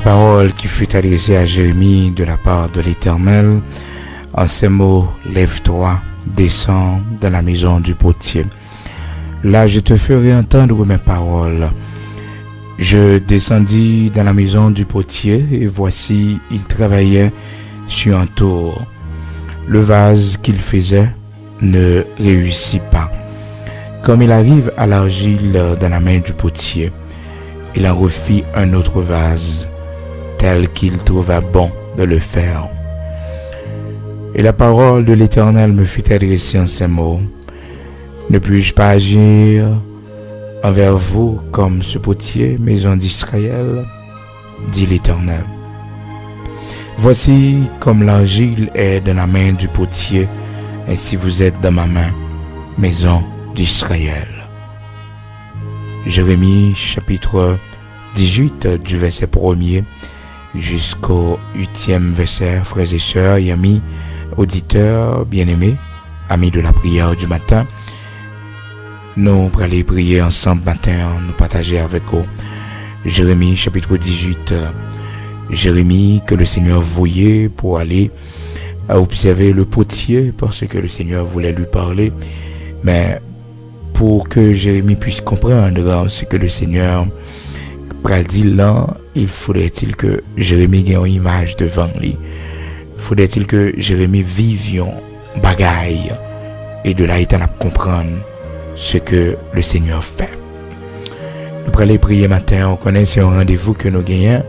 parole qui fut adressée à Jérémie de la part de l'Éternel. En ces mots, lève-toi, descends dans la maison du potier. Là, je te ferai entendre mes paroles. Je descendis dans la maison du potier, et voici, il travaillait sur un tour. Le vase qu'il faisait ne réussit pas. Comme il arrive à l'argile dans la main du potier, il en refit un autre vase, tel qu'il trouva bon de le faire. Et la parole de l'Éternel me fut adressée en ces mots. Ne puis-je pas agir envers vous comme ce potier, maison d'Israël, dit l'Éternel. Voici comme l'argile est dans la main du potier, ainsi vous êtes dans ma main, maison d'Israël. Jérémie chapitre 18 du verset 1er jusqu'au 8e verset, frères et sœurs et amis, auditeurs bien-aimés, amis de la prière du matin. Nous pour aller prier ensemble matin, nous partager avec vous. Jérémie chapitre 18. Jérémie que le Seigneur voyait pour aller observer le potier parce que le Seigneur voulait lui parler. Mais pour que Jérémie puisse comprendre ce que le Seigneur dit là, il faudrait-il que Jérémie ait une image devant lui. Faudrait-il que Jérémie vive une bagaille et de là il à comprendre ce que le Seigneur fait. Nous pour aller prier matin, on connaît c'est un rendez-vous que nous gagnons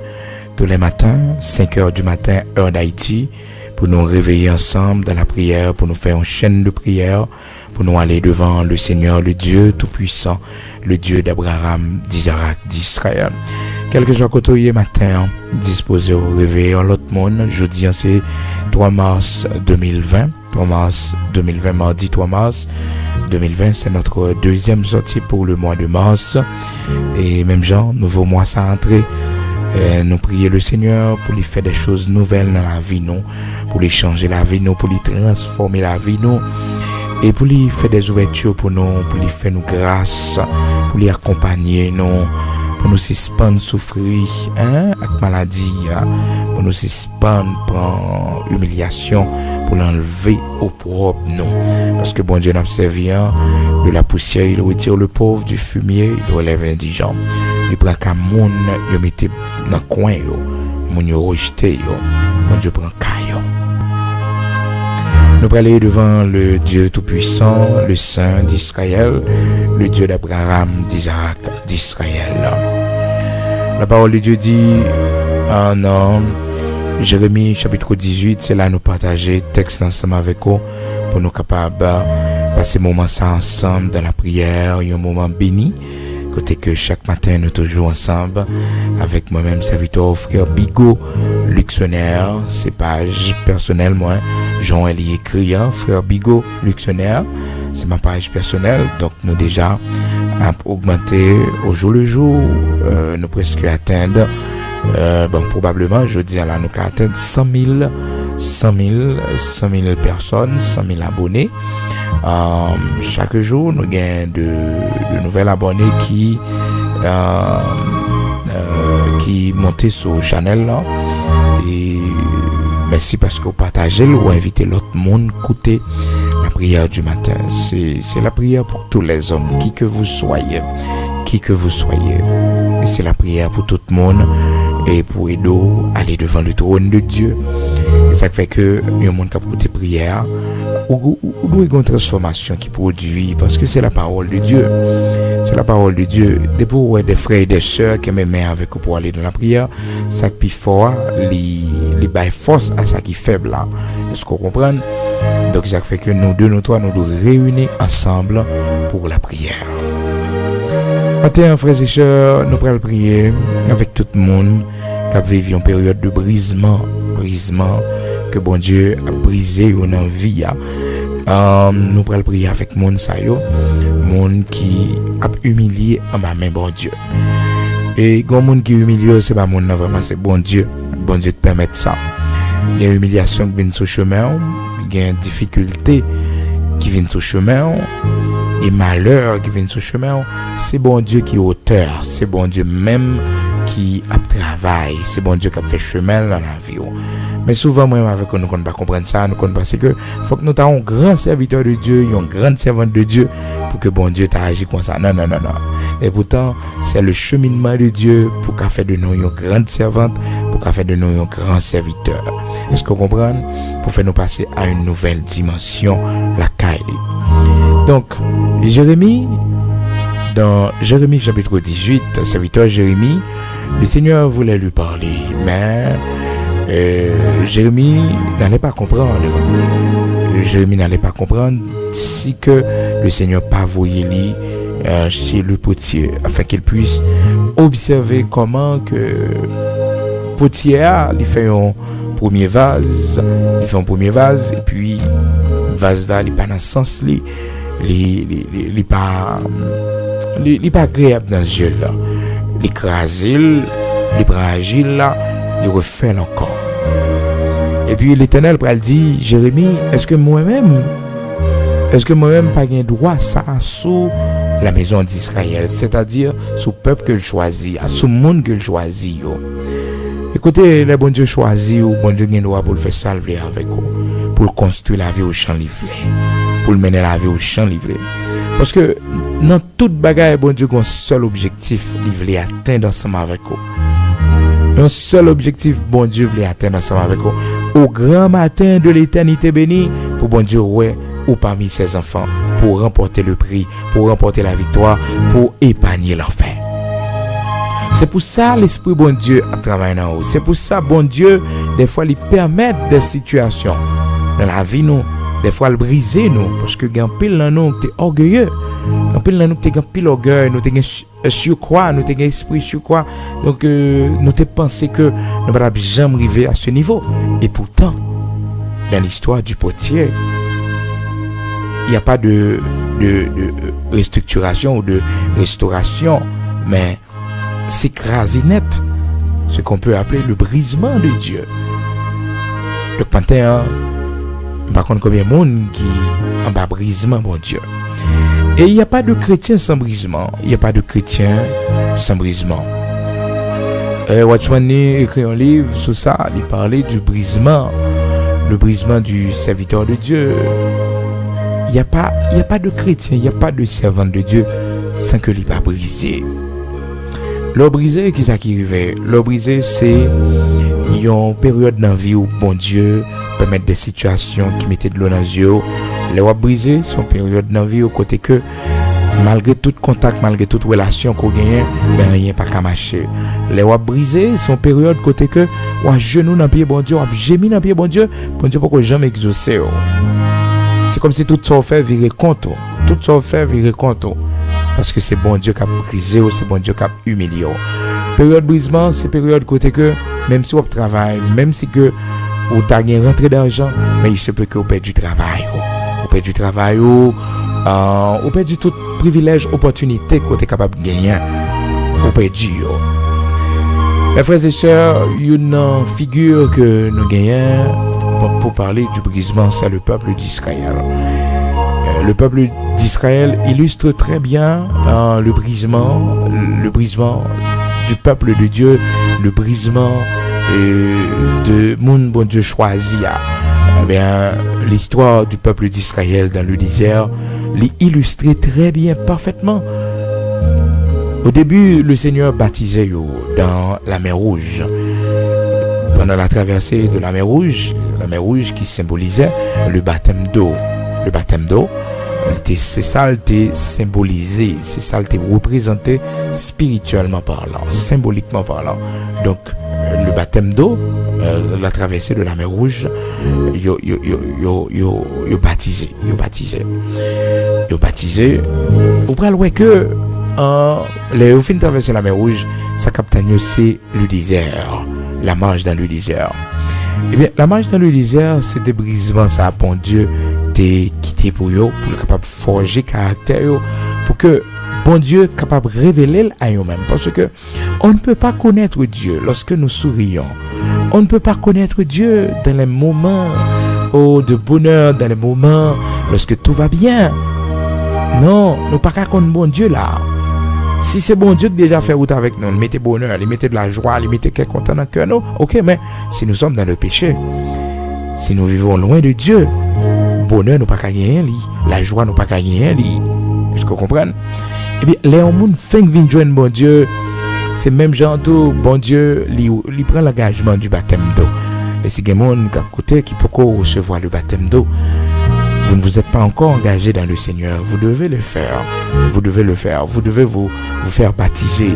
tous les matins, 5h du matin, heure d'Haïti, pour nous réveiller ensemble dans la prière, pour nous faire une chaîne de prière, pour nous aller devant le Seigneur, le Dieu Tout-Puissant, le Dieu d'Abraham, d'Isaac, d'Israël. Quel que soit côté matin, disposé au réveil en l'autre monde, jeudi c'est 3 mars 2020, 3 mars 2020, mardi 3 mars 2020, c'est notre deuxième sortie pour le mois de mars. Et même genre, nouveau mois ça entré. Nous prions le Seigneur pour lui faire des choses nouvelles dans la vie, nous, pour lui changer la vie, nous, pour lui transformer la vie, nous, et pour lui faire des ouvertures pour nous, pour lui faire nous grâce, pour lui accompagner, nous, pour nous suspendre souffrir, avec maladie, pour nous suspendre prendre humiliation, pour l'enlever au propre, nous. Parce que bon Dieu n'a servi de la poussière, il retire le pauvre du fumier, il relève l'indigent. Il prend qu'à moun, il mette dans le coin, moun yo rejeté, mon Dieu prend caillou. Nous allons devant le Dieu Tout-Puissant, le Saint d'Israël, le Dieu d'Abraham, d'Isaac, d'Israël. La parole de Dieu dit en Jérémie chapitre 18, c'est là nous partager texte ensemble avec vous pour nous capables passer moment ça ensemble dans la prière, un moment béni. Côté que chaque matin nous toujours ensemble avec moi-même serviteur frère Bigot Luxonnaire, c'est page personnelle moi Jean Eli écrit frère Bigot Luxonnaire, c'est ma page personnelle, donc nous déjà augmenté au jour le jour, nous presque atteindre probablement je dis là nous atteindre 100 000 personnes, 100 000 abonnés. Chaque jour nous gagnons de nouvelles abonnés qui montent sur Chanel là. Et merci parce que vous partagez ou invitez l'autre monde à écouter la prière du matin. C'est la prière pour tous les hommes, qui que vous soyez. Et c'est la prière pour tout le monde et pour aider aller devant le trône de Dieu. Et ça fait que il y a un monde qui a porté prière ou doit y avoir une transformation qui produit parce que c'est la parole de Dieu. C'est la parole de Dieu. Depuis des frères et des sœurs qui m'aiment avec vous pour aller dans la prière, ça qui fort, les bail force à ça qui faible là. Est-ce qu'on comprend? Donc ça fait que nous deux, nous trois, nous devons réunir ensemble pour la prière. Maintenant, frères et sœurs, nous allons prier avec tout le monde qui vit une période de brisement que bon Dieu a brisé une vie. Nous allons prier avec monde monde qui a humilié en ma main bon Dieu. Et quand monde qui humilie, c'est pas monde vraiment, c'est bon Dieu te permet ça. Il y a humiliation qui vient sur chemin, il y a une difficulté qui vient sur chemin. Et malheur qui vient sur chemin, c'est bon Dieu qui est auteur, c'est bon Dieu même qui a travail, c'est bon Dieu qui a fait chemin dans la vie. Mais souvent, moi, avec nous, ne pas comprendre ça, nous parce que faut que nous ayons un grand serviteur de Dieu, une grande servante de Dieu, pour que bon Dieu t'agisse comme ça. Non. Et pourtant, c'est le cheminement de Dieu pour qu'il fasse de nous une grande servante, pour qu'il fasse de nous un grand serviteur. Est-ce que vous comprenez? Pour faire nous passer à une nouvelle dimension, la Kaili. Donc, Jérémie, dans Jérémie chapitre 18, serviteur Jérémie, le Seigneur voulait lui parler, mais Jérémie n'allait pas comprendre. Jérémie n'allait pas comprendre si que le Seigneur pas voyé lui chez le potier, afin qu'il puisse observer comment que potier il fait un premier vase, et puis vase là il pas dans sens il pas agréable dans les yeux là, l'écraser, il prend agile là, il refait encore. Et puis l'Éternel pral dit, Jérémie, est-ce que moi-même pas gain droit ça sous la maison d'Israël, c'est-à-dire sous peuple que je choisis, sous monde que je choisis. Écoutez, le bon Dieu choisit ou bon Dieu gain droit pour le faire salver avec vous, pour construire la vie au champ livré, pour le mener la vie au champ livré. Parce que dans toute bagaille, bon Dieu a un seul objectif, il veut atteindre ensemble avec vous. Un seul objectif, bon Dieu veut atteindre ensemble avec vous. Au grand matin de l'éternité bénie, pour bon Dieu, ouais, ou parmi ses enfants, pour remporter le prix, pour remporter la victoire, pour épargner l'enfer. C'est pour ça l'Esprit bon Dieu travaille dans nous. C'est pour ça bon Dieu, des fois, il permet des situations dans la vie, nous. Des fois, il brise nous, parce que quand pile dans nous, tu es orgueilleux. Quand pile dans nous, tu es pile orgueil, nous t'es surcroît, nous t'es esprit surcroît. Donc, nous t'es pensé que nous ne pourrons jamais arriver à ce niveau. Et pourtant, dans l'histoire du potier, il n'y a pas de restructuration ou de restauration, mais c'est crasé net, ce qu'on peut appeler le brisement de Dieu. Le pantin, par contre, combien de monde qui en bas brisement, bon Dieu. Et il n'y a pas de chrétien sans brisement. Il n'y a pas de chrétien sans brisement. Watchman écrit un livre sur ça, il parlait du brisement, le brisement du serviteur de Dieu. Il n'y a pas de chrétien, il n'y a pas de servant de Dieu sans que l'il pas brisé. Le brisé, qui ça qui arrive? Le brisé, c'est une période dans la vie où bon Dieu permet des situations qui mettaient de l'eau dans les yeux. Les wap brisé, c'est une période dans la vie au côté que malgré tout contact, malgré toute relation qu'on gagne, ben rien pas qu'à marcher. Les wap brisé, c'est une période côté que ou genou dans pied bon Dieu, ou gémi dans pied bon Dieu pourquoi jamais exaucer. C'est comme si tout ça fait virer compte. Tout ça fait virer compte. Parce que c'est bon Dieu qui a brisé ou c'est bon Dieu qui a humilié. Période brisement, c'est période côté que même si on travaille, même si que ou t'as gagné rentrée d'argent, mais il se peut que vous perdez du travail. Vous perdez du travail ou perdez tout privilège, opportunité que vous êtes capable de gagner. Vous perdez. Mes frères et sœurs, une figure que nous gagnons pour parler du brisement, c'est le peuple d'Israël. Le peuple d'Israël illustre très bien le brisement du peuple de Dieu, le brisement de monde bon Dieu choisi. L'histoire du peuple d'Israël dans le désert l'illustre très bien, parfaitement. Au début, le Seigneur baptisait dans la mer Rouge. Pendant la traversée de la mer Rouge qui symbolisait le baptême d'eau. Le baptême d'eau, c'est ça qui symbolisé, c'est ça qui représenté spirituellement parlant, symboliquement parlant. Donc, le baptême d'eau, la traversée de la mer Rouge, yo baptisé. Au pral que les fin traverser la mer Rouge, ça capte c'est le désert, la marche dans le désert. Eh bien, la marche dans le désert, c'est des brisements, ça bon Dieu t'es quitté pour le capable forger caractère pour que bon Dieu capable révéler à eux-mêmes, parce que on ne peut pas connaître Dieu lorsque nous sourions. On ne peut pas connaître Dieu dans les moments de bonheur, dans les moments lorsque tout va bien. Non, nous pas qu'à connaître bon Dieu là. Si c'est bon Dieu qui déjà fait route avec nous, il mettait bonheur, il mettait de la joie, il mettait quelque content dans le cœur, non? Ok, mais si nous sommes dans le péché, si nous vivons loin de Dieu, bonheur nous pas gagner, la joie nous pas gagner, est-ce que vous comprenez? Eh bien, les gens fin vinn joindre bon Dieu, c'est même genre tout bon Dieu, il prend l'engagement du baptême d'eau. Et si quelqu'un qui côté qui peut recevoir le baptême d'eau, vous ne vous êtes pas encore engagé dans le Seigneur, vous devez le faire. Vous devez le faire. Vous devez vous faire baptiser.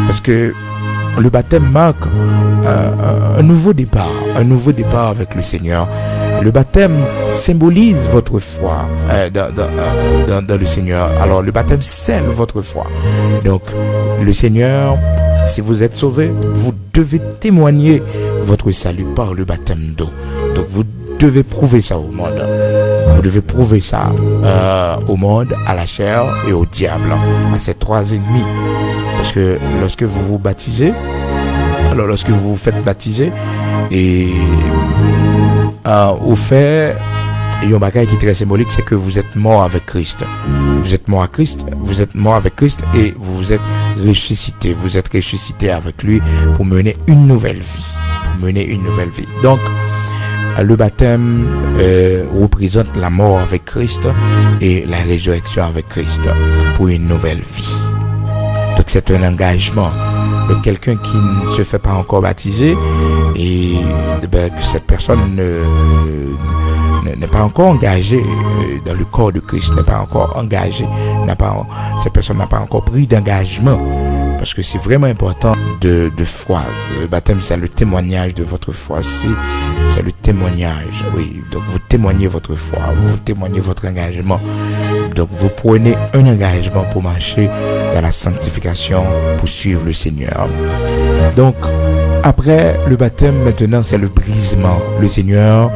Parce que le baptême marque un nouveau départ avec le Seigneur. Le baptême symbolise votre foi dans le Seigneur. Alors le baptême scelle votre foi. Donc le Seigneur, si vous êtes sauvé, vous devez témoigner votre salut par le baptême d'eau. Donc vous devez prouver ça au monde. Vous devez prouver ça au monde, à la chair et au diable, à ces trois ennemis. Parce que lorsque vous vous baptisez, lorsque vous vous faites baptiser, et au fait, il y a un bagage qui est très symbolique, c'est que vous êtes mort avec Christ. Vous êtes mort avec Christ et vous êtes ressuscité. Vous êtes ressuscité avec lui pour mener une nouvelle vie. Donc, le baptême représente la mort avec Christ et la résurrection avec Christ pour une nouvelle vie. Donc c'est un engagement. Donc quelqu'un qui ne se fait pas encore baptiser et que cette personne n'est pas encore engagée dans le corps de Christ, n'est pas encore engagée, cette personne n'a pas encore pris d'engagement. Parce que c'est vraiment important de foi. Le baptême, c'est le témoignage de votre foi. C'est le témoignage, oui. Donc, vous témoignez votre foi, vous témoignez votre engagement. Donc, vous prenez un engagement pour marcher dans la sanctification, pour suivre le Seigneur. Donc, après le baptême, maintenant, c'est le brisement. Le Seigneur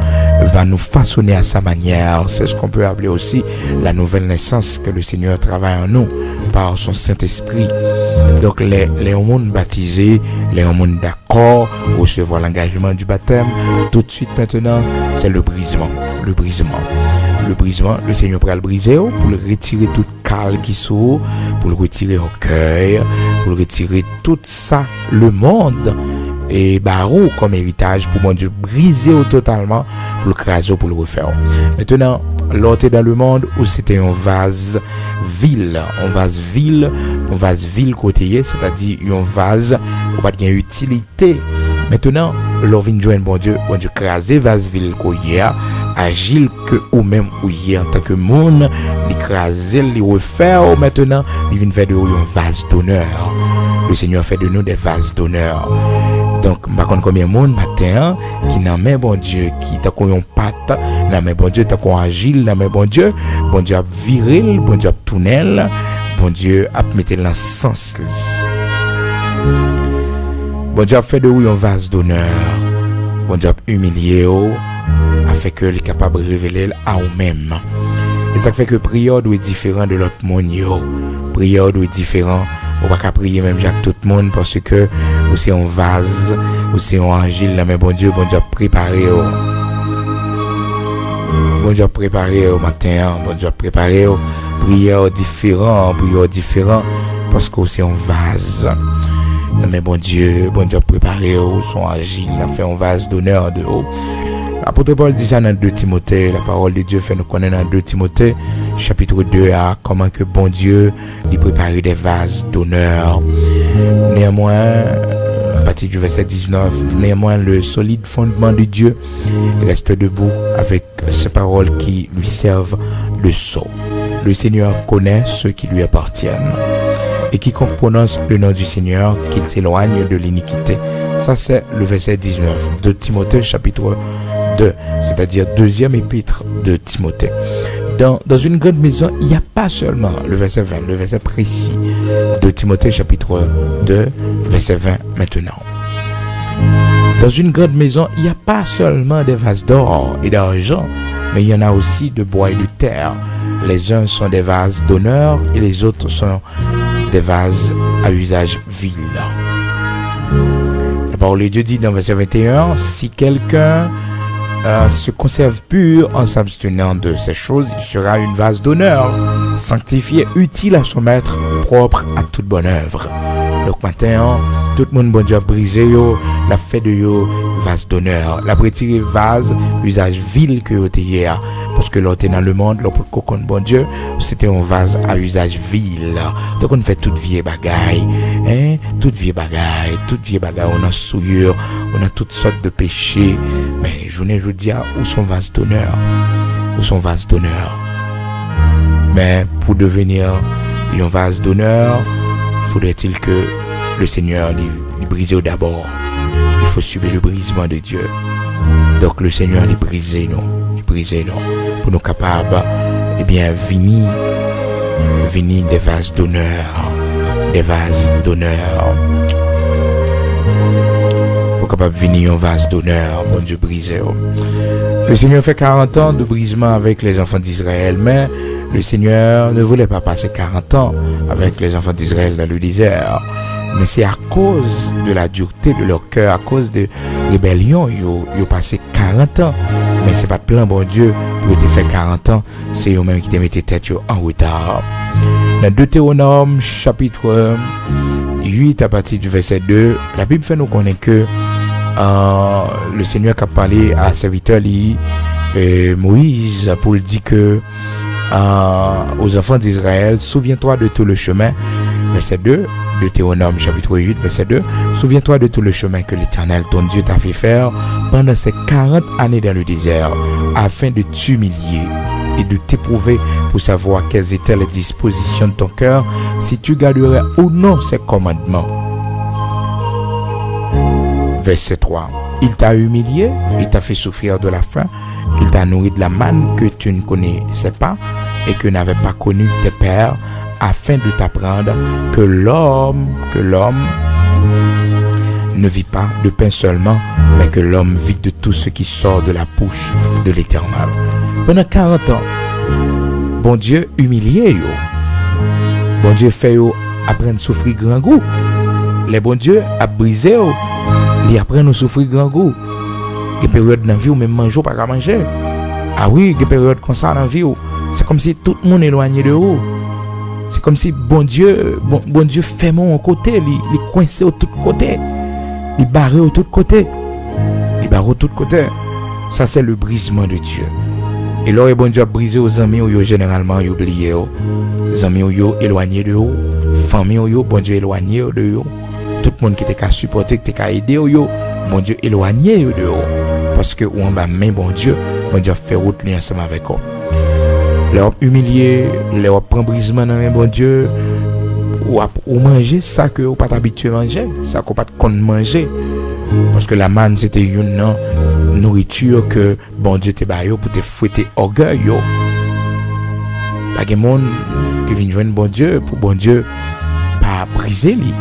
va nous façonner à sa manière. C'est ce qu'on peut appeler aussi la nouvelle naissance que le Seigneur travaille en nous par son Saint-Esprit. Donc les hommes baptisés, les hommes d'accord recevoir l'engagement du baptême, tout de suite maintenant, c'est le brisement. Le Seigneur pourra le briser pour le retirer tout cal qui sort, pour le retirer au cœur, pour le retirer tout ça, le monde et barreau comme héritage pour mon Dieu briser totalement, pour le craser, pour le refaire. Maintenant, l'autre dans le monde où c'était un vase vil côté, c'est-à-dire un vase où pas de utilité. Maintenant, l'on vient joindre bon Dieu craser vase vil côté, agile que ou même ou en tant que monde, l'écraser, les refaire. Maintenant, il vient faire de nous un vase d'honneur. Le Seigneur fait de nous des vases d'honneur. Donc, par contre, combien de monde matin qui n'a même bon Dieu, qui t'a qu'on yon patte, n'a même bon Dieu, t'a qu'on agile, n'a même bon Dieu a viril, bon Dieu a tunnel, bon Dieu a mettre l'encens. Bon Dieu a fait de vous un vase d'honneur, bon Dieu a humilié vous, a fait que les capables de révéler à vous-même. Et ça fait que prière doit être différent de l'autre monde. Prière doit être différent. On va pas prier même Jacques tout le monde parce que aussi un vase, aussi un angile, mais bon Dieu a préparé au matin, bon Dieu a préparé au prière différent parce que c'est un vase. Mais bon Dieu a préparé son angile, il a fait un vase d'honneur de haut. L'apôtre Paul dit ça dans 2 Timothée, la parole de Dieu fait nous connaître dans 2 Timothée, chapitre 2, à comment que bon Dieu lui prépare des vases d'honneur. Néanmoins, à partir du verset 19, néanmoins le solide fondement de Dieu reste debout avec ces paroles qui lui servent de sceau. Le Seigneur connaît ceux qui lui appartiennent. Et quiconque prononce le nom du Seigneur, qu'il s'éloigne de l'iniquité. Ça c'est le verset 19 de Timothée chapitre 2, c'est-à-dire deuxième épître de Timothée. Dans une grande maison, il n'y a pas seulement le verset 20, le verset précis de Timothée chapitre 2, verset 20 maintenant. Dans une grande maison, il n'y a pas seulement des vases d'or et d'argent, mais il y en a aussi de bois et de terre. Les uns sont des vases d'honneur et les autres sont des vases à usage vil. La parole de Dieu dit dans verset 21, si quelqu'un se conserve pur en s'abstenant de ces choses, il sera une vase d'honneur, sanctifié, utile à son maître, propre à toute bonne œuvre. Donc maintenant, tout le monde bon Dieu a brisé yo, la fait de yo vase d'honneur. La retiré vase, usage vil que yo te hier. Parce que l'autre dans le monde, l'autre cocon bon Dieu, c'était un vase à usage vil. Donc on fait toute vieille bagaille, hein, toute vieille bagaille, on a souillure, on a toutes sortes de péchés. Mais je ne dis pas où sont vase d'honneur, Mais pour devenir un vase d'honneur, faudrait-il que le Seigneur les brise d'abord. Il faut subir le brisement de Dieu. Donc le Seigneur les brise non, pour nous capables, eh bien, venir des vases d'honneur, pour capable venir un vase d'honneur, bon Dieu brisé. Le Seigneur fait 40 ans de brisement avec les enfants d'Israël, mais le Seigneur ne voulait pas passer 40 ans avec les enfants d'Israël dans le désert. Mais c'est à cause de la dureté de leur cœur, à cause de rébellion, ils ont passé 40 ans. Mais c'est pas de plan, bon Dieu, pour te faire 40 ans, c'est eux-mêmes qui te mettent tête en retard. Dans Deutéronome, chapitre 8, à partir du verset 2, la Bible fait nous connaître que le Seigneur qui a parlé à serviteur Moïse pour lui dire que aux enfants d'Israël, souviens-toi de tout le chemin, verset 2, Deutéronome chapitre 8 verset 2, souviens-toi de tout le chemin que l'Éternel ton Dieu t'a fait faire pendant ces 40 années dans le désert, afin de t'humilier et de t'éprouver pour savoir quelles étaient les dispositions de ton cœur, si tu garderais ou non ses commandements. Verset 3, il t'a humilié, il t'a fait souffrir de la faim, il t'a nourri de la manne que tu ne connaissais pas et que n'avaient pas connu tes pères, afin de t'apprendre que l'homme ne vit pas de pain seulement, mais que l'homme vit de tout ce qui sort de la bouche de l'Éternel. Pendant 40 ans, bon Dieu humilié yo. Bon Dieu fait yo apprendre à souffrir grand goût. Les bon Dieu a brisé yo. Il apprend à souffrir grand goût. Il y a des périodes dans la vie où même manger pas manger. Ah oui, il y a des périodes comme ça dans la vie où c'est comme si tout le monde est éloigné de vous. C'est comme si bon Dieu fait mon côté, il coincé au tout côté, il barré au tout côté, Ça c'est le brisement de Dieu. Et là bon Dieu a brisé aux amis où généralement oublié, les amis où éloigné de vous, famille où bon Dieu éloigné de vous, tout le monde qui était qu'à supporter, qui était qu'à aider bon Dieu éloigné de vous, parce que ou en bas main bon Dieu a fait route li ensemble avec vous. Leur humilier, leur prendre brisement dans les bon Dieu, ou manger ça que vous pas habitué à manger, ça qu'on pas qu'on manger, parce que la manne c'était une nourriture que bon Dieu te baillé pour te fouetter orgueil yo. Pas de monde qui vient joindre bon Dieu pour bon Dieu pas briser lui.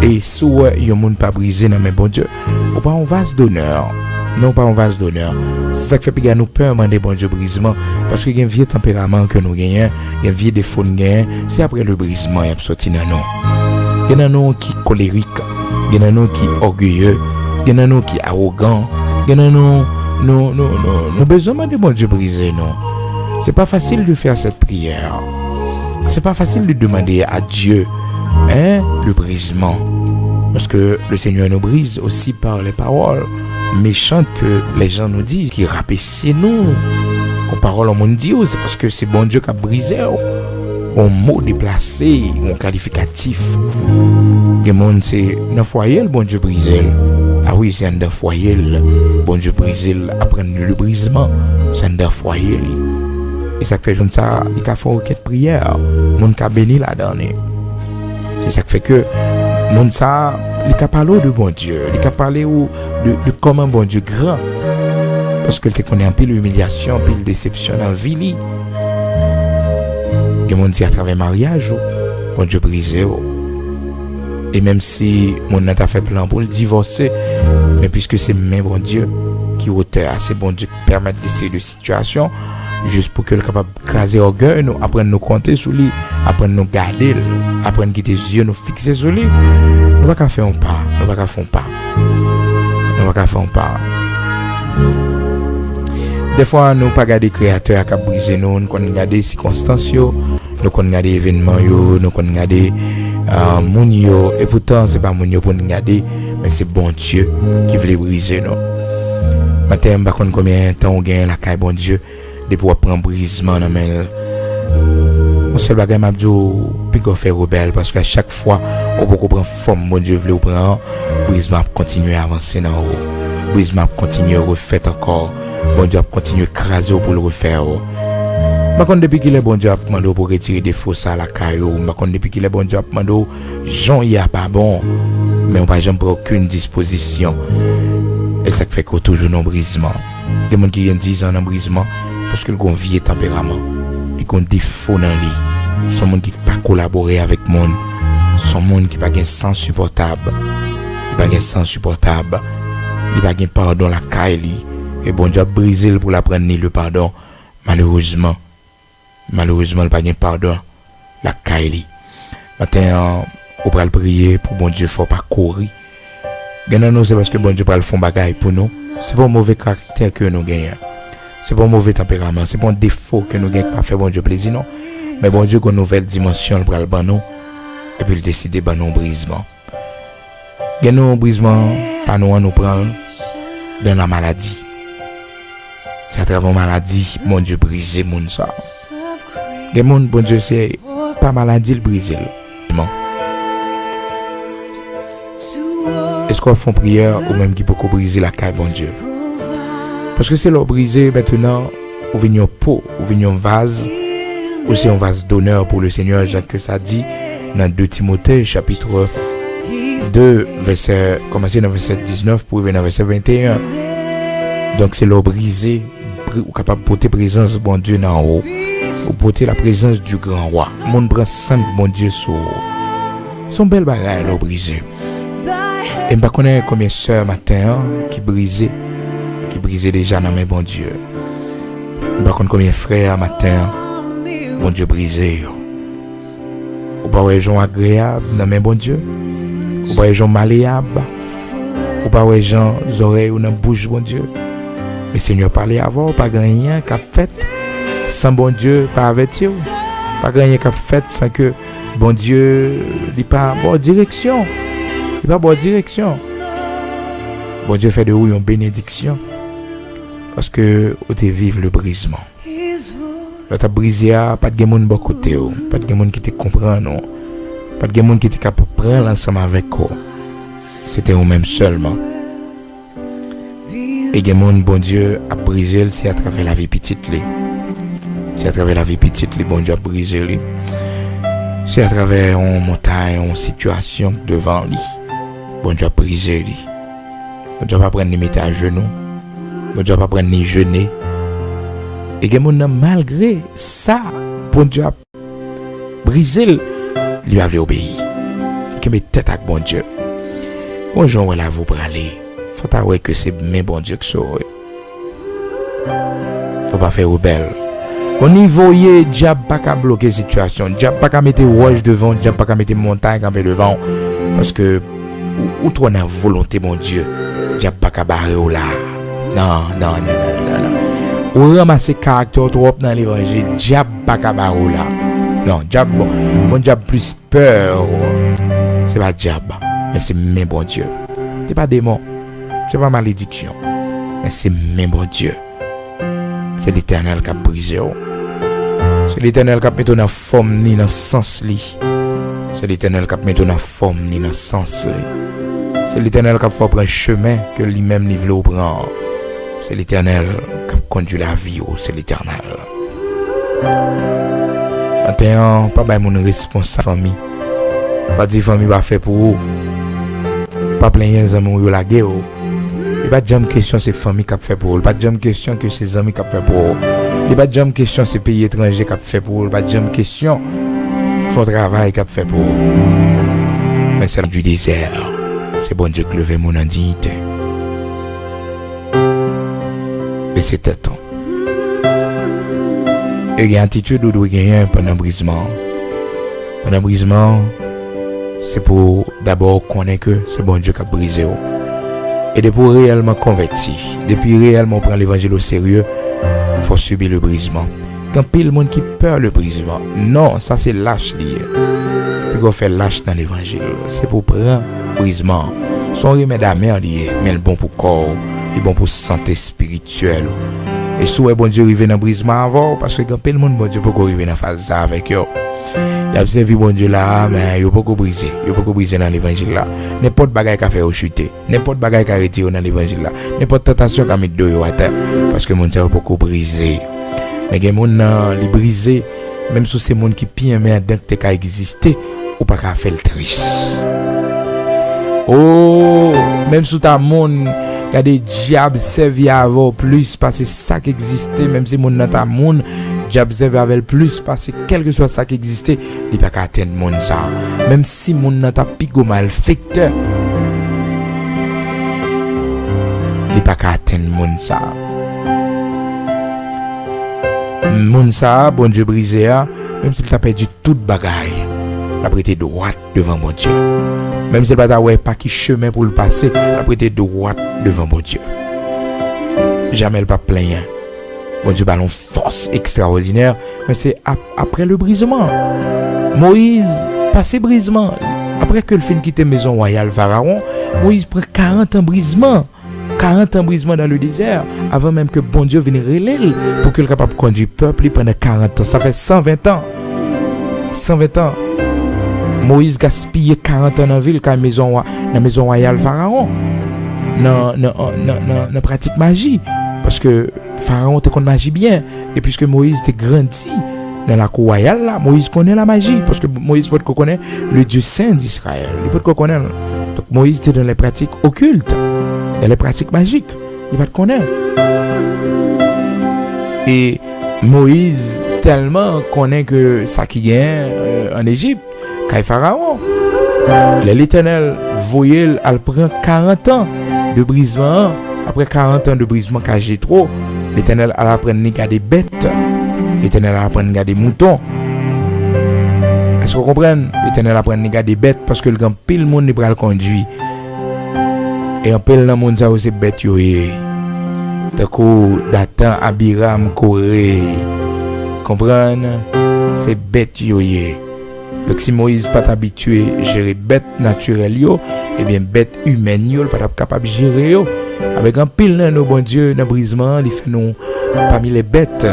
Et si yon monde pas briser dans mes bon Dieu, ou pas un vase d'honneur. Non pas un vase d'honneur. C'est ça qui fait que nous peur demander bon Dieu brisement, parce que il y a un vieux tempérament que nous gagnons, il y a un vieux défaut nous gagnons, c'est après le brisement il y a sorti dans nous. Il y en a nous qui colérique, il y en a nous qui orgueilleux, il y en a nous qui arrogant, il y en a nous besoin de bon Dieu briser non. C'est pas facile de faire cette prière. C'est pas facile de demander à Dieu le brisement, parce que le Seigneur nous brise aussi par les paroles méchantes que les gens nous disent, qui rabaissent nous. Aux paroles on dit, c'est parce que c'est bon Dieu qui a brisé. Un mot déplacé, un qualificatif. Le monde c'est dans foyer le bon Dieu brisé. Ah oui, c'est dans foyer le bon Dieu brisé. Après le brisement, c'est dans foyer. Et ça fait comme ça, il a fait une requête prière. Monde qui a béni là-dedans. C'est ça qui fait que monde ça, il a parlé de bon Dieu, il a parlé de comment bon Dieu grand, parce que il te connaît un peu l'humiliation, un peu la déception dans la vie. Et monde dit à travers le mariage, bon Dieu brisé. Et même si mon n'a pas fait plan pour le divorcer, mais puisque c'est même bon Dieu qui auteur, c'est bon Dieu qui permet d'essayer de situation, juste pour que le capable craser orgueil, nous apprendre nous compter sur lui, apprendre nous garder, apprendre quitter les yeux nous fixer sur lui. Nous pas faire un pas, Des fois nous pas garder créateur qui a brisé nous qu'on regarder circonstances yo, nous qu'on regarder événements yo, nous qu'on regarder moun yo et pourtant c'est pas moun yo pour nous regarder mais c'est bon Dieu qui veut briser nous. Matin pas connait combien de temps on gagne la caille bon Dieu de pouvoir prendre brisement dans main. On seul bagage m'a dit puis qu'on fait rebelle parce qu'à chaque fois on peut prendre forme bon Dieu veut prendre brisement continuer à avancer dans haut. Brisement continuer à refaire encore. Bon Dieu continue à craser pour le refaire. Par contre depuis qu'il est bon Dieu a demandé pour retirer des fausses à la caillou. Par contre depuis qu'il est bon Dieu a demandé Jean y a pas bon mais on pas jamais prendre aucune disposition. Et ça fait qu'on toujours non brisement. Des gens qui ont 10 ans en brisement parce qu'ils ont vieux tempérament. Ils ont des défauts dans lui. Sont monde qui pas collaborer avec monde. Sont monde qui pas un sens supportable. Ils pas un sens supportable. Ils pas un pardon la caille. Et bon Dieu a brisé pour la prendre le pardon. Malheureusement il pas de pardon la caille. Matin on va prier pour bon Dieu faut pas courir. Gagnons nous c'est parce que bon Dieu pas le fond bagaille pour nous. C'est pas un mauvais caractère que nous gagnons. C'est pas un mauvais tempérament, c'est pas un défaut que nous gagnons pas faire bon Dieu plaisir non. Mais bon Dieu une nouvelle dimension pour le ban nous et puis il décide ban nous brisement. Gagnons brisement pas nous prendre dans la maladie. C'est à travers la maladie, mon Dieu brisé mon ça. Des monde bon Dieu c'est pas maladie le briser. Est-ce qu'on fait prière ou même qui peut briser la caille bon Dieu? Parce que c'est leur briser maintenant ou venir pot ou venir vase ou c'est un vase d'honneur pour le Seigneur Jacques que ça dit dans 2 Timothée chapitre 2 verset commencer dans verset 19 pour venir dans verset 21. Donc c'est leur briser ou capable de porter présence bon Dieu en haut ou porter la présence du grand roi. Mon prend sang bon Dieu sur son belle bagaille leur briser. Et je connais combien de sœurs matin qui brisaient déjà dans mes bon Dieu. Je connais combien de frères matin bon Dieu brisé. Ou pas les gens agréables dans mes bon Dieu. Ou pas les gens malléables. Ou pas les gens oreilles ou dans bouche bon Dieu. Le Seigneur parlait avant, pas rien qu'a fait sans bon Dieu pas avertir. Pas rien qu'a fait sans que bon Dieu n'ait pas bonne direction. Il pas bonne direction. Bon Dieu fait de vous une bénédiction. Parce que vous te vivre le brisement. Là tu as brisé, pas de monde bon côté, pas de monde qui te comprend non. Pas de monde qui te capable prendre ensemble avec vous. C'était vous-même seulement. Et les gens, bon Dieu, a brisé, c'est à travers la vie petite. C'est à travers la vie petite, bon Dieu a brisé. C'est à travers une montagne, une situation devant lui. Bon Dieu a brisé. Bon Dieu va prendre les mettre à genoux. Bon Dieu va prendre les genoux. Et les gens, malgré ça, bon Dieu a brisé, lui a obéi. Il met tête avec bon Dieu. Bonjour, on va vous parler. Faut avouer que c'est même bon Dieu que ça. Faut pas faire rebelle. Au niveau y diable pas qu'à bloquer la situation, diable pas qu'à mettre roche devant, diable pas qu'à mettre montagne devant parce que ou toi na volonté mon Dieu, diable pas qu'à barrer ou là. Non. Ou ramasser caractère trop dans l'évangile, diable pas qu'à barrer ou là. Non, diable bon diable plus peur. C'est pas diable, mais c'est même bon Dieu. C'est pas démon. C'est pas malédiction, mais c'est même bon Dieu. C'est l'Éternel qui a brisé. C'est l'Éternel qui a mis dans forme ni dans sens li. C'est l'Éternel qui a mis dans forme ni dans sens li. C'est l'Éternel qui a fait prendre chemin que lui-même il veut prendre. C'est l'Éternel qui a conduit la vie. C'est l'Éternel. Maintenant, pas mon responsable famille. Pas dire famille va faire pour vous. Pas plein les amis ou la guerre. Il pas de question c'est famille qui a fait pour eux. Pas de question que c'est amis qui a fait pour eux. Il pas de question c'est pays étranger qui a fait pour eux. Pas de question son travail qui a fait pour eux. Mais c'est du désert. C'est bon Dieu qui lève mon indignité. Et c'est temps. Et il y a une attitude où il y a pendant brisement. Pendant brisement, c'est pour d'abord connaître que c'est bon Dieu qui a brisé. Et depuis réellement converti, depuis réellement prendre l'évangile au sérieux, il faut subir le brisement. Quand pile monde qui peur le brisement, non, ça c'est lâche lié. Puis qu'on fait lâche dans l'évangile, c'est pour prendre brisement. Son remède amer lié, mais le bon pour corps, et bon pour santé spirituelle. Et souhait bon Dieu arriver dans brisement avant, parce que quand pile monde bon Dieu peut arriver dans phase ça avec eux. Il a observé bon Dieu là, mais il a pas briser. Il a pas briser dans l'évangile là. N'importe bagaille qu'a fait au chuter, n'importe bagaille qu'a retiré dans l'évangile là, n'importe tentation qu'a mis deux à terre, parce que mon Dieu a pas briser. Mais il y a des gens qui brisent, même si c'est des gens qui pient, mais dès que tu as existé, ou pas qu'à faire le triste. Oh, même si tu as des gens qui ont des diables servis avant plus, parce que c'est ça qui existait, même si mon dans monde diable servi avec plus, parce que quel que soit ça qui existait, il pas qu'à atteindre monde ça. Même si mon dans ta pigo malfecteur, il pas qu'à atteindre monde ça. Moun sa, bon Dieu brisé, même s'il t'a perdu toute bagaille, la prêté droite devant bon Dieu. Même s'il n'a pas qui chemin pour le passer, la prêté droite devant bon Dieu. Jamais le pas plein. Bon Dieu ballon force extraordinaire, mais c'est après le brisement. Moïse passé brisement. Après que le fin quitte maison royale Pharaon, Moïse prend 40 ans brisement. 40 ans brisement dans le désert, avant même que bon Dieu vienne relève pour qu'il soit capable de conduire le peuple pendant 40 ans. Ça fait 120 ans. 120 ans. Moïse gaspille 40 ans dans la ville, dans la maison royale Pharaon. Dans pratique magie. Parce que Pharaon te connaît magie bien. Et puisque Moïse était grandi dans la cour royale, là, Moïse connaît la magie. Parce que Moïse peut connaître le Dieu saint d'Israël. Il peut connaître. Donc Moïse était dans les pratiques occultes. Et les pratiques magiques, il va te connaître. Et Moïse tellement connaît que ça qui vient en Égypte, quand Pharaon, l'Éternel voyait, elle prend 40 ans de brisement. Après 40 ans de brisement quand j'ai trop, l'Éternel elle apprend à garder des bêtes. L'Éternel apprend à garder des moutons. Est-ce que vous comprenez? L'Éternel apprend à garder des bêtes parce que le grand pile monde n'est pas le conduit. Et un peu dans le monde, ça aussi bête. D'accord, Dathan, Abiram, Corée. Comprendre? C'est bête. Donc si Moïse n'est pas habitué à gérer bête naturelle, et bien bête humaine, il n'est pas capable de gérer. Avec un pile dans nos bon Dieu, dans le brisement, il fait nous parmi les bêtes.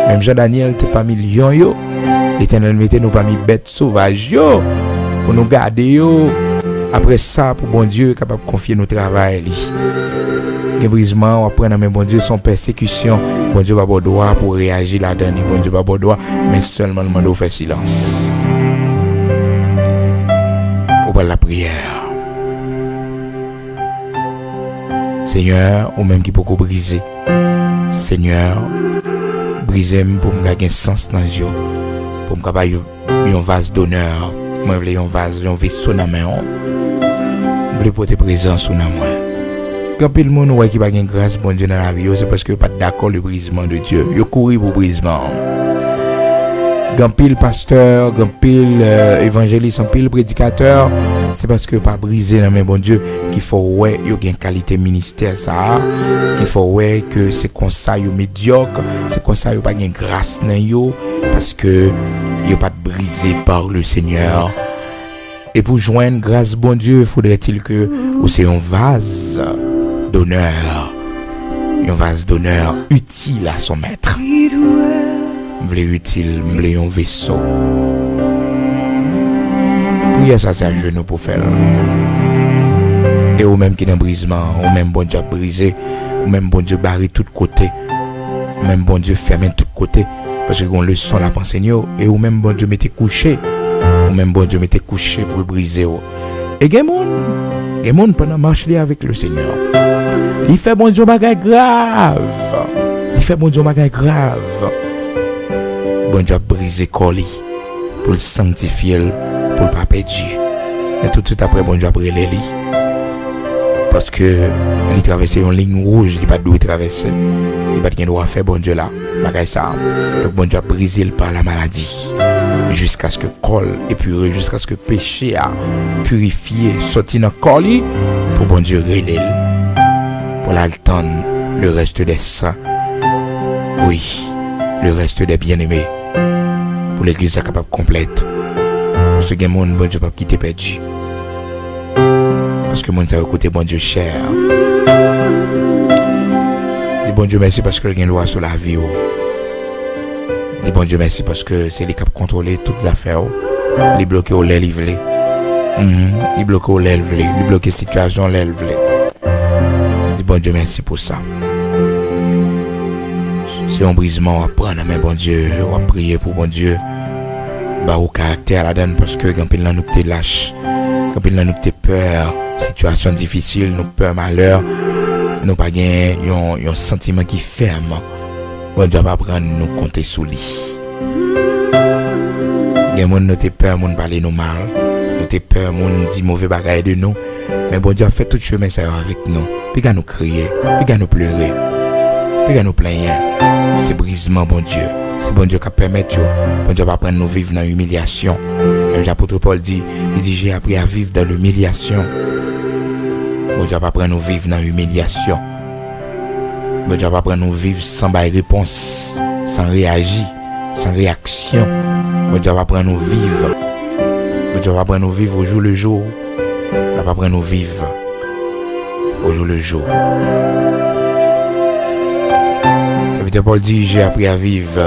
Même Jean-Daniel était parmi les lions. L'Éternel mettait nous parmi les bêtes sauvages. Pour nous garder. Après ça, pour bon Dieu, capable de confier nos travail. Le brisement, après, mais bon Dieu, son persécution, bon Dieu va avoir droit pour réagir là-dedans. Bon Dieu va avoir droit, mais seulement le monde fait silence. Pour parler la prière. Seigneur, ou même qui peut briser. Seigneur, briser pour me gagner sens dans les yeux. Pour me gagner un vase d'honneur. Moi, je veux un vase, un vaisseau dans la main. Je veux porter présence sous moi. Quand le monde qui n'a pas de grâce, bon Dieu, dans la vie, c'est parce que pas d'accord le brisement de Dieu. Il court pour brisement. Quand pile pasteur, quand pile évangéliste, quand pile prédicateur, c'est parce que pas brisé dans mes bon Dieu qu'il faut ouais, il y a une qualité ministère ça, qu'il faut ouais que c'est comme ça yo médiocre, c'est comme ça yo pas de grâce dans yo parce que il pas brisé par le Seigneur. Et pour joindre grâce bon Dieu, faudrait-il que ou c'est un vase d'honneur. Un vase d'honneur utile à son maître. M'vle utile, m'vle un vaisseau. Prière ça c'est à genoux pour faire. Et ou même qui dans brisement, ou même bon Dieu brisé, ou même bon Dieu barré tout côté, ou même bon Dieu fermé tout côté parce que on le son la pensée et ou même bon Dieu m'était couché, ou même bon Dieu m'était couché pour le briser. Et gen monde pendant marcher avec le Seigneur. Il fait bon Dieu bagay grave. Il fait bon Dieu bagay grave. Bon Dieu a brisé Coli pour le sanctifier, pour le pas perdu. Et tout de suite après, bon Dieu a brûlé lui. Parce que il traversait une ligne rouge, il n'a pas de traverser. Il n'a pas de droit à faire bon Dieu là. Bagay ça. Donc bon Dieu a brisé par la maladie. Jusqu'à ce que col épuré, jusqu'à ce que péché a purifié, sorti dans Coli pour bon Dieu relève. Voilà le temps, le reste des saints. Oui, le reste des bien-aimés. Pour l'église à capable complète. Parce que les gens, bon Dieu, pas quitter perdu. Parce que les gens, ça va coûter bon Dieu cher. Dis bon Dieu merci parce que il y a une loi sur la vie. Dis bon Dieu merci parce que c'est lui qui a contrôlé toutes les affaires. Il bloque au lait livré. Il bloque au lait livré. Il bloque la situation lait livré. Dis bon Dieu merci pour ça. C'est un brisement, on va prendre mais bon Dieu, on va prier pour bon Dieu. Bah au caractère la donne parce que quand il nous t'es lâche, quand il nous t'es peur, situation difficile, nous peur malheur, nous pas gain un sentiment qui ferme. Bon Dieu va prendre nous compter sous lui. Gen moun nous t'es peur, moun parler nous mal, nous t'es peur, moun dit mauvais bagaille de nous, mais bon Dieu a fait tout chemin ça avec nous. Puis quand nous crier, puis quand nous pleurer, puis quand nous plaigner, c'est brisement bon Dieu. C'est bon Dieu qui permet de bon Dieu va prendre nous vivre dans l'humiliation. Même l'apôtre Paul dit, j'ai appris à vivre dans l'humiliation. Bon Dieu va prendre nous vivre dans l'humiliation. Bon Dieu va prendre nous vivre sans réponse, sans réagir, sans réaction. Bon Dieu va prendre nous vivre. Bon Dieu va prendre nous vivre au jour le jour. Il va prendre nous vivre au jour le jour. Paul dit, j'ai appris à vivre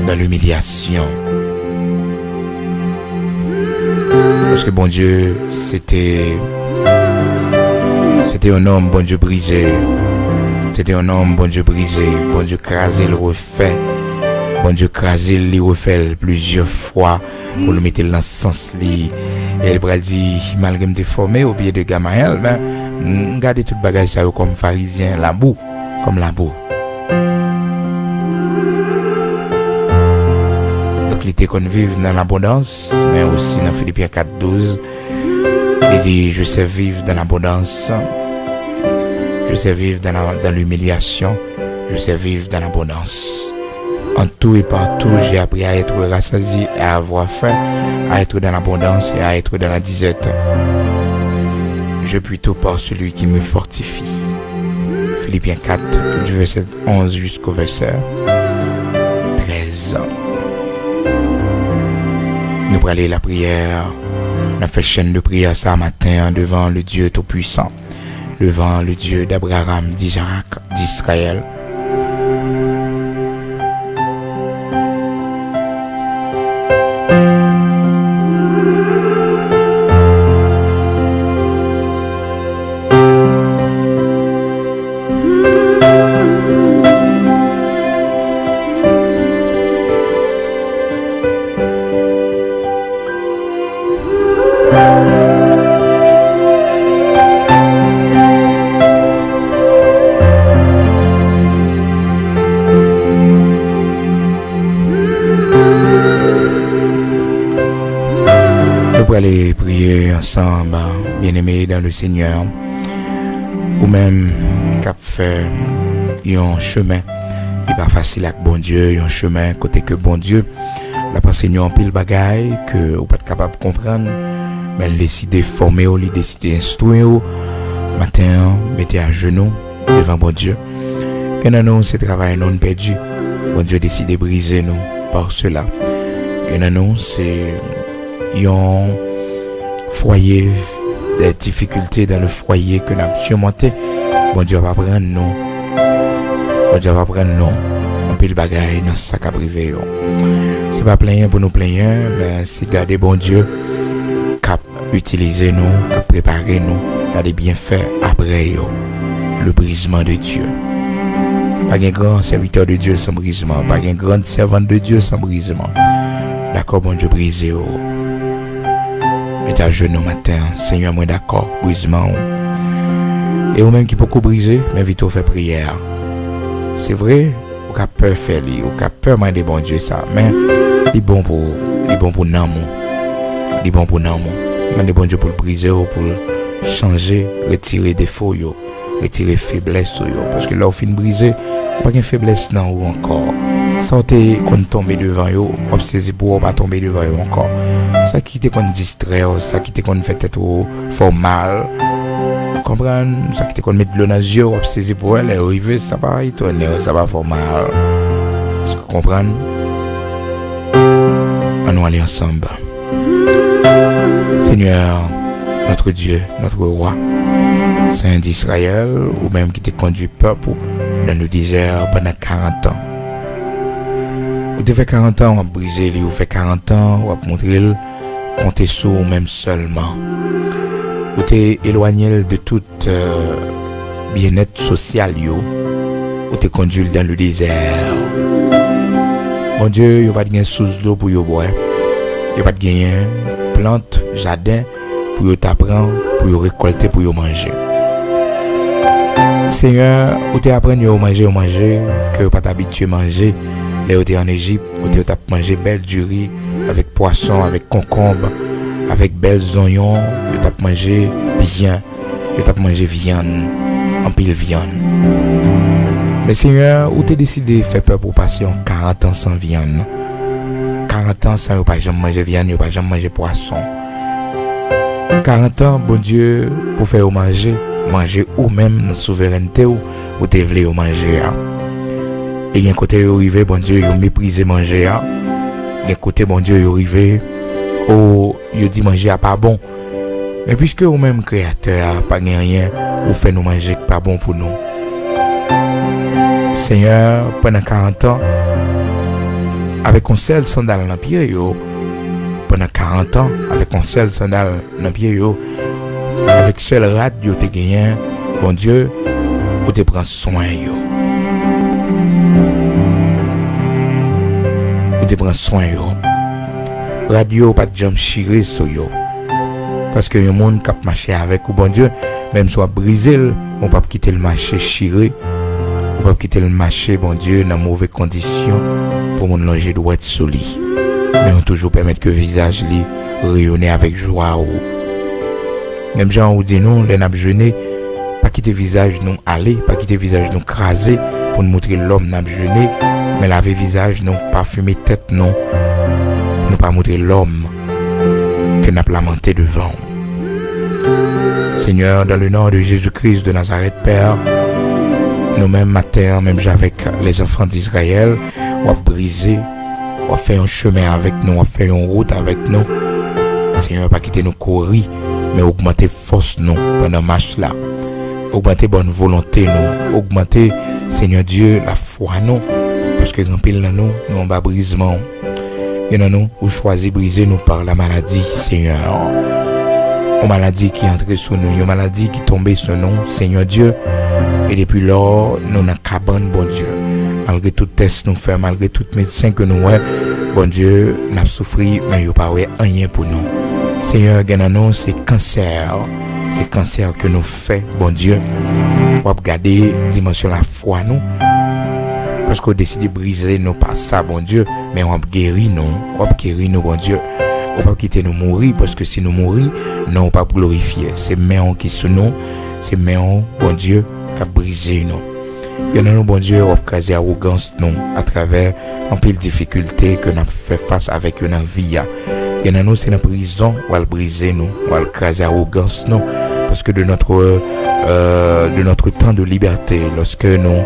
dans l'humiliation. Parce que bon Dieu, c'était un homme, bon Dieu brisé. C'était un homme, bon Dieu brisé. Bon Dieu crasé, le refait. Bon Dieu crasé, le refait plusieurs fois pour le mettre dans le sens. Et il va dire, malgré me déformer au pied de Gamaliel, ben, regardez tout le bagage ça comme pharisien, la boue, comme la boue. Donc, il était qu'on vive dans l'abondance, mais aussi dans Philippiens 4:12. Il dit, je sais vivre dans l'abondance, je sais vivre dans l'humiliation, je sais vivre dans l'abondance. En tout et partout, j'ai appris à être rassasié et à avoir faim, à être dans l'abondance et à être dans la disette. Je puis tout par celui qui me fortifie. Philippiens 4, du verset 11 jusqu'au verset 13. Nous allons aller la prière. On a fait chaîne de prière ce matin devant le Dieu Tout-Puissant, devant le Dieu d'Abraham, d'Isaac, d'Israël. Aller prier ensemble, bien-aimés dans le Seigneur, ou même cap fait un chemin qui pas facile avec bon Dieu, un chemin côté que bon Dieu la pensée en pile bagaille que ou pas capable de comprendre, mais il décide de former ou il décide d'instruire matin, mettez à genoux devant bon Dieu. Que nous c'est travail non perdu, bon Dieu décide de briser nous par cela. Que nous c'est un foyer, des difficultés dans le foyer que nous avons surmonté. Bon Dieu va prendre nous. Bon Dieu va prendre nous. On peut le bagaille dans ce sac à privé. C'est pas plaindre pour nous plaindre, mais c'est garder bon Dieu cap utiliser nous, cap préparer nous dans des bienfaits après le brisement de Dieu. Pas un grand serviteur de Dieu sans brisement, pas un grand servant de Dieu sans brisement. D'accord, bon Dieu brisé. Mettez à genoux matin, Seigneur, moi d'accord, brisement. Et ou même qui peut briser, mais vite au fait prière. C'est vrai, ou qu'a peur faire li, ou qu'a peur demander bon Dieu ça, mais il bon pour nan mon. Il bon pour nan mon. Demander bon Dieu pour le briser ou pour le changer, retirer défaut yo, retirer faiblesse yo parce que là au fin briser, pas de faiblesse nan ou encore. Sortez qu'on tombe devant yo, obsési pour pas tomber devant yo encore. Ça qui était qu'on distrait, ça qui était qu'on fait être fort mal. comprendre ça qui te qu'on met de l'eau dans les yeux ou saisir pour elle et arriver ça va y tourner ça va faire mal est-ce que vous comprenez on nous aller ensemble Seigneur notre Dieu notre roi Saint d'Israël ou même qui te conduit peuple dans le désert pendant 40 ans ou te fait 40 ans on a brisé lui ou fait 40 ans on a montré compter sur même seulement ou t'es éloigné de tout bien-être social ou t'es conduit dans le désert mon Dieu il n'y a pas de gain sous l'eau pour y boire il n'y a pas de gain plante jardin pour y t'apprendre pour y récolter pour y manger Seigneur ou t'es apprendre à manger que pas t'habituer manger là où t'es en Égypte où t'es manger belle du riz avec poisson avec concombre avec belles oignons, je t'ai mangé bien, je t'ai mangé viande, en pile viande. Mais Seigneur, où t'es décidé de faire peur pour passer en 40 ans sans viande? 40 ans sans pas jamais manger viande, pas jamais manger poisson. 40 ans, bon Dieu, pour faire manger ou même dans souveraineté ou t'es voulu manger. Et d'un côté, arrivé, bon Dieu, il méprisé manger. D'un côté, bon Dieu, il arrivé. Oh, il dit manger à pas bon. Mais puisque vous même créateur pas rien, vous fait nous manger pas bon pour nous. Seigneur, pendant 40 ans, avec un seul sandal dans pied yo, pendant 40 ans, avec un seul sandal dans pied yo, avec seul rat yo te gagné, bon Dieu, vous te prend soin yo. Vous te prend soin yo. Radio pas de jambe chiré sur yo parce que le monde cap marcher avec ou bon Dieu même soit brisé on pas quitter le marché chiré on pas quitter le marché bon Dieu dans mauvaises conditions pour mon longer doit être solide mais on toujours permettre que visage li rayonner avec joie ou même gens ou dit non les n'a jeûner pas quitter visage non aller pas quitter visage non craser pour nous montrer l'homme n'a jeûner mais laver visage non parfumer tête non ne pas montrer l'homme que n'a lamenté devant. Seigneur, dans le nom de Jésus-Christ de Nazareth, Père, nous-mêmes matin, même avec les enfants d'Israël, on va briser, on va faire un chemin avec nous, on va faire une route avec nous. Seigneur, pas quitter nous courir, mais augmenter force nous pendant marche là. Augmenter bonne volonté nous, augmenter, Seigneur Dieu, la foi nous, parce que grand pile dans nous on va brisement. Et non, nous, ou choisi briser nous par la maladie, Seigneur. Une maladie qui est entrée sur nous, une maladie qui est tombée sur nous, Seigneur Dieu. Et depuis lors, nous n'avons qu'à cabane, bon Dieu. Malgré tout test nous fait, malgré tout médecin que nous avons, bon Dieu, nous avons souffert, mais il n'y a pas rien pour nous. Seigneur, c'est cancer. C'est cancer que nous fait, bon Dieu. On va regarder dimension la foi, nous. Parce qu'on décide de briser nous par ça, bon Dieu, mais on va guérir nous, bon Dieu. On va pas quitter nous mourir, parce que si nous mourir, nous on va pas glorifier. C'est méon qui sous nous, c'est méon, bon Dieu, qui a brisé nous. Il y a nous, bon Dieu, on va caser arrogance nous, à travers un peu de difficultés que nous avons fait face avec une vie. Il y a nous, c'est la prison, on va briser nous, on va caser arrogance nous, parce que de notre temps de liberté, lorsque nous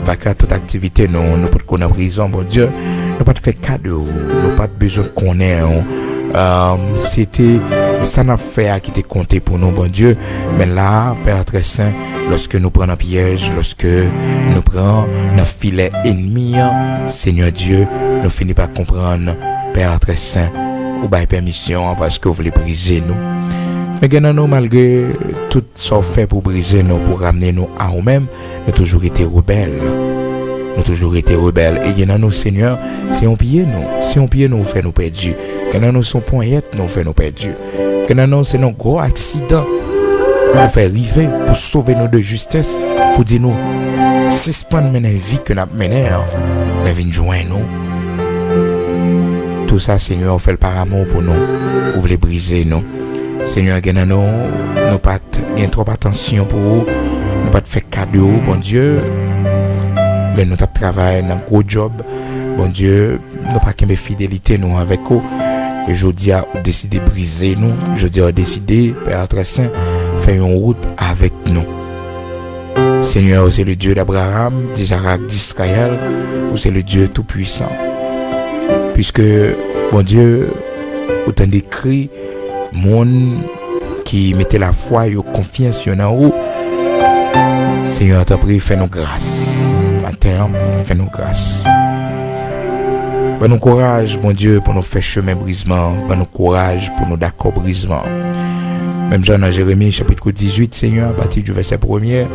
vaquer toute activité, nous pas qu'on a prison, bon Dieu, nous pas de faire cadeau, nous pas de besoin qu'on ait. C'était ça n'a fait qui était compté pour nous, bon Dieu. Mais là, Père très saint, lorsque nous prenons un piège, lorsque nous prenons un filet ennemi, Seigneur Dieu, nous finissons par comprendre, Père très saint, ou by permission parce que vous voulez briser nous. Mais nous, malgré tout ça fait pour briser nous, pour ramener nous à nous-mêmes, nous toujours été rebelles. Nous toujours été rebelles. Et nous, Seigneur, si on pille nous fait nous perdus. Nous son poignette nous fait nous perdus. Nous, c'est nos gros accidents nous fait arriver pour sauver nous de justesse, pour dire nous, suspendre la vie que nous menons, mais venez joindre nous. Tout ça, Seigneur, fait le par amour pour nous, pour voulez briser nous. Seigneur, nous pas trop attention pour vous, nous pas faire cadeau, bon Dieu. Mais nous travaillons dans un gros job, bon Dieu, nous pas qu'une fidélité nous avec vous. Et je dis à décider de briser nous, je dis à décider, Père très saint, fait une route avec nous. Seigneur, c'est le Dieu d'Abraham, d'Isaac, d'Israël, ou c'est le Dieu tout-puissant. Puisque, bon Dieu, autant décrit, monde qui mettait la foi et confiance en vous, Seigneur, t'as pris, fais-nous grâce. Matin, fais-nous grâce. Donne-nous courage, mon Dieu, pour nous faire chemin brisement. Donne-nous courage pour nous d'accord brisement. Même Jean dans Jérémie, chapitre 18, Seigneur, à partir du verset 1er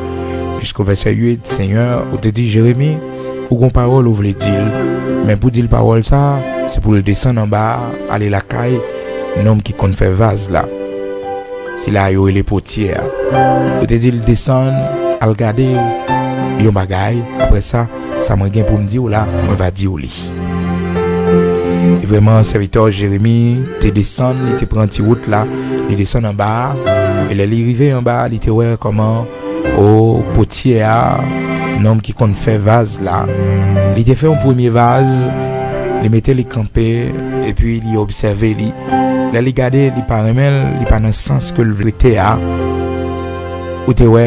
jusqu'au verset 8, Seigneur, on te dit, Jérémie, pour qu'on parole, vous voulez dire. Mais pour dire parole, ça, c'est pour le descendre en bas, aller la caille, un homme qui compte faire vase là. C'est là, il y a les potiers. On te dit, le descendre, à regarder, il y a un bagaille. Après ça, ça m'a gagné pour me dire, là, on va dire au lit. Et vraiment, serviteur Jérémie, tu descends, il te prend une petite route là, il descend en bas, et il est arrivé en bas, il te voit comment, au potier, un homme qui compte faire vase là, il te fait un premier vase, il mettait les campés, et puis il observait, il a regardé, il pas dans le sens que le vérité a, ou te voit,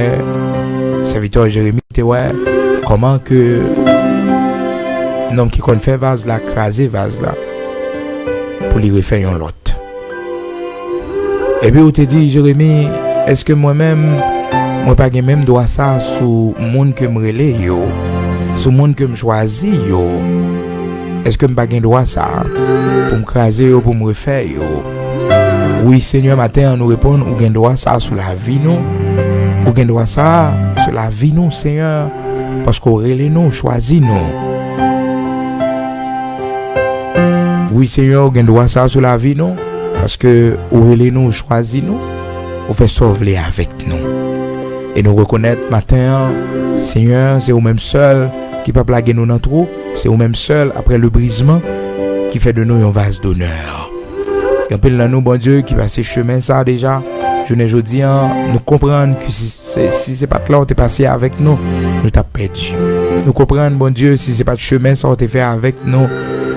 serviteur Jérémie, te voit, comment que, un homme qui compte faire vase là, craser vase là, pour lui refaire un lot. Et puis, on te dit, Jérémie, est-ce que moi-même, moi pas même droit ça sur le monde que me relais, sur le monde que me choisis, est-ce que je pas droit ça pour me craser, pour me refaire, Oui, Seigneur, matin, nous répondons, ou gain droit ça sur la vie, nous, ou gain droit ça sur la vie, nous, Seigneur, parce qu'on relais nous, choisit nous. Oui, Seigneur, vous droit ça sur la vie, non? Parce que vous nous choisit nous, vous fait sauver avec nous. Et nous reconnaître matin, Seigneur, c'est vous-même seul qui peut plaguer nous dans le trou. C'est vous-même seul, après le brisement, qui fait de nous un vase d'honneur. Et un peu là, nous, bon Dieu, qui passe chemin ça déjà. Je ne dis nous comprendre que si c'est pas là, tu es passé avec nous, nous t'as perdu. Nous comprendre, bon Dieu, si c'est pas de chemin ça, tu es fait avec nous.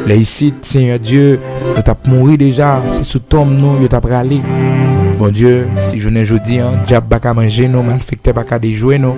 Là ici, Seigneur Dieu, nous t'as mouru déjà, c'est sous tombe nous, nous t'as râlé. Bon Dieu, si je ne dis, diable pas qu'à manger nous, malfecté pas qu'à déjouer nous.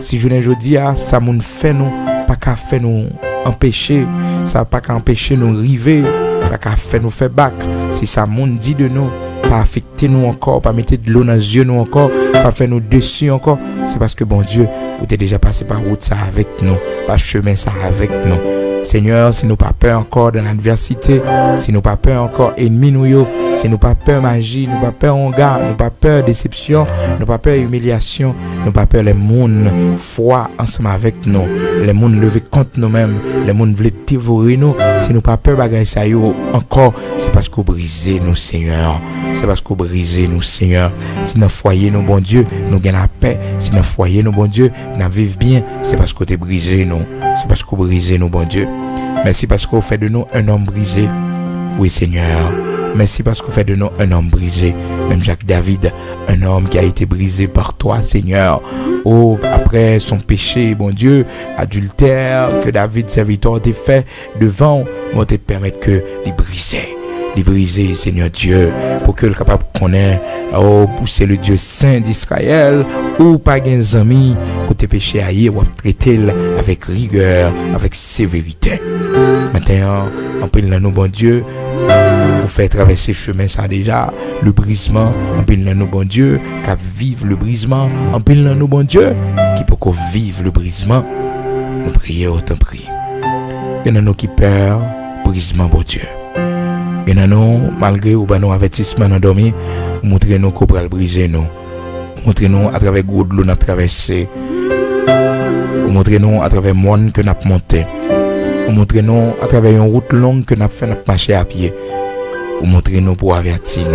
Si je ne dis, ça moun fait nous, pas qu'à faire nous empêcher, ça pas qu'à empêcher nous river, pas qu'à faire nous faire bac. Si ça moun dit de nous, pas affecter nous encore, pas mettre de l'eau dans les yeux nous encore, pas faire nous dessus encore, c'est parce que bon Dieu, vous êtes déjà passé par route ça avec nous, par chemin ça avec nous. Seigneur, si nous pas peur encore de l'adversité, si nous pas peur encore ennemi nous, si nous pas peur magie, nous pas peur regard, nous pas peur déception, nous pas peur humiliation, nous pas peur les mondes foi ensemble avec nous, les mondes lever contre nous-mêmes, les mondes veulent dévorer nous, si nous pas peur bagaille ça encore, c'est parce que vous brisez nous Seigneur, c'est parce que vous brisez nous Seigneur. Si dans foyer nous bon Dieu, nous gagnons la paix, si dans foyer nous bon Dieu, nous vivons bien, c'est parce que vous brisez nous, c'est parce que vous brisez nous bon Dieu. Merci parce que vous faites de nous un homme brisé. Oui Seigneur. Merci parce que vous faites de nous un homme brisé. Même Jacques David, un homme qui a été brisé par toi Seigneur. Oh, après son péché, bon Dieu, adultère que David serviteur t'a fait devant, moi te permettre que les briser, Seigneur Dieu, pour que le capable connaît, oh, c'est le Dieu saint d'Israël, ou pas des amis, côté péché ailleurs, ou traiter avec rigueur, avec sévérité. Maintenant, en pile nous, bon Dieu, vous faites traverser chemin ça déjà, le brisement, en pile nous, bon Dieu, qu'à vivre le brisement, en pile nous, bon Dieu, qui peut qu'on vive le brisement, nous prions autant prier. Il y en a nous qui peur, brisement, bon Dieu. Et nous, malgré ou nos avertissements endormis, montrez nous qu'on peut briser nous. Montrez nous à travers gros de l'eau nous traversé. Montrez nous à travers monde que nous avons monté. Montrez nous à travers une route longue que nous avons fait marcher à pied. Montrez nous pour avertir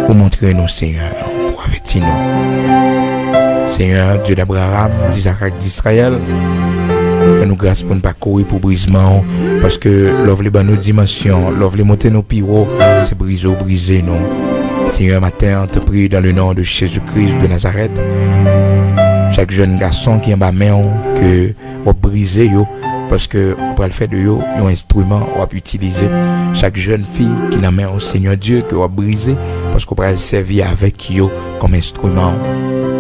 nous. Montrez nous Seigneur pour avertir nous. Seigneur Dieu d'Abraham, d'Isaac, d'Israël. Fais-nous grâce pour ne pas courir pour brisement, parce que l'offre les bonnes dimensions, l'offre les monter nos pirots, c'est briser nous. Seigneur, matin, on te prie dans le nom de Jésus-Christ de Nazareth. Chaque jeune garçon qui est en bas main, que on briser yo, parce que on peut le faire de yo, un instrument on va utiliser. Chaque jeune fille qui n'a main au Seigneur Dieu que on va briser, parce qu'on va servir avec eux comme instrument.